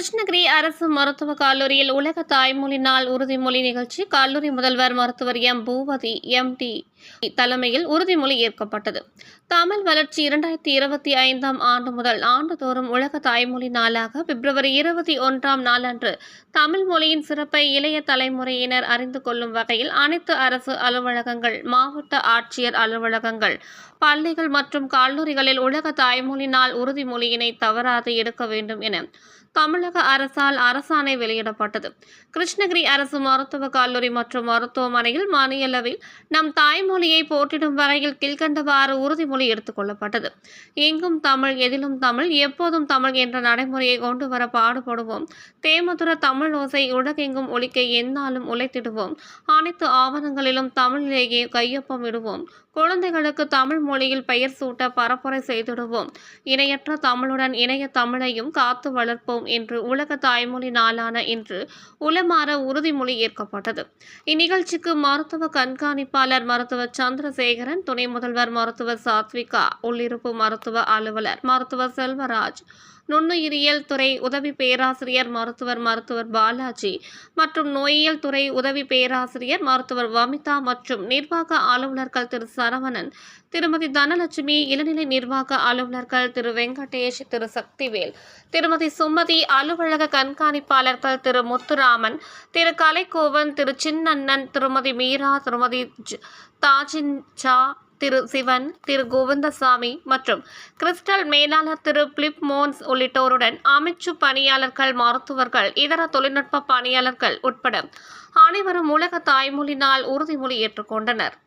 கிருஷ்ணகிரி அரசு மருத்துவக் கல்லூரியில் உலக தாய்மொழி நாள் உறுதிமொழி நிகழ்ச்சி கல்லூரி முதல்வர் மருத்துவர் எம் பூபதி எம்டி தலைமையில் உறுதிமொழி ஏற்கப்பட்டது. தமிழ் வளர்ச்சி 2025ஆம் ஆண்டு முதல் ஆண்டுதோறும் உலக தாய்மொழி நாளாக பிப்ரவரி 21ஆம் நாளன்று தமிழ் மொழியின் சிறப்பை இளைய தலைமுறையினர் அறிந்து கொள்ளும் வகையில் அனைத்து அரசு அலுவலகங்கள், மாவட்ட ஆட்சியர் அலுவலகங்கள், பள்ளிகள் மற்றும் கல்லூரிகளில் உலக தாய்மொழி நாள் உறுதிமொழியினை தவறாது எடுக்க வேண்டும் என தமிழக அரசால் அரசாணை வெளியிடப்பட்டது. கிருஷ்ணகிரி அரசு மருத்துவக் கல்லூரி மற்றும் மருத்துவமனையில் மாநிலளவில் நம் தாய்மொழியை போற்றிடும் வகையில் கீழ்கண்டவாறு உறுதிமொழி எடுத்துக் கொள்ளப்பட்டது. எங்கும் தமிழ், எதிலும் தமிழ், எப்போதும் தமிழ் என்ற நடைமுறையை கொண்டுவர பாடுபடுவோம். தேமதுர தமிழ் ஓசை உலகெங்கும் ஒலிக்க எந்நாளும் உழைத்திடுவோம். அனைத்து ஆவணங்களிலும் தமிழிலேயே கையொப்பம் இடுவோம். குழந்தைகளுக்கு தமிழ் மொழியில் பெயர் சூட்ட பரப்புரை செய்திடுவோம். இணையற்ற தமிழுடன் இணைய தமிழையும் காத்து வளர்ப்போம் என்று உலக தாய்மொழி நாளான இன்று உளமாற உறுதிமொழி ஏற்கப்பட்டது. இந்நிகழ்ச்சிக்கு மருத்துவ கண்காணிப்பாளர் மருத்துவர் சந்திரசேகரன், துணை முதல்வர் மருத்துவர் சாத்விகா, உள்ளிருப்பு மருத்துவ அலுவலர் மருத்துவர் செல்வராஜ், நுண்ணுயிரியல் துறை உதவி பேராசிரியர் மருத்துவர் பாலாஜி மற்றும் நோயியல் துறை உதவி பேராசிரியர் மருத்துவர் வமிதா மற்றும் நிர்வாக அலுவலர்கள் திரு சரவணன், திருமதி தனலட்சுமி, இளநிலை நிர்வாக அலுவலர்கள் திரு வெங்கடேஷ், திரு சக்திவேல், திருமதி சுமதி, அலுவலக கண்காணிப்பாளர்கள் திரு முத்துராமன், திரு கலைக்கோவன், திரு சின்னண்ணன், திருமதி மீரா, திருமதி தாஜின்சா, திரு சிவன், திரு கோவிந்தசாமி மற்றும் கிறிஸ்டல் மேலாளர் திரு பிலிப் மோன்ஸ் உள்ளிட்டோருடன் அமைச்சு பணியாளர்கள், மருத்துவர்கள், இதர தொழில்நுட்ப பணியாளர்கள் உட்பட அனைவரும் உலக தாய்மொழி நாள் உறுதிமொழி ஏற்றுக்கொண்டனர்.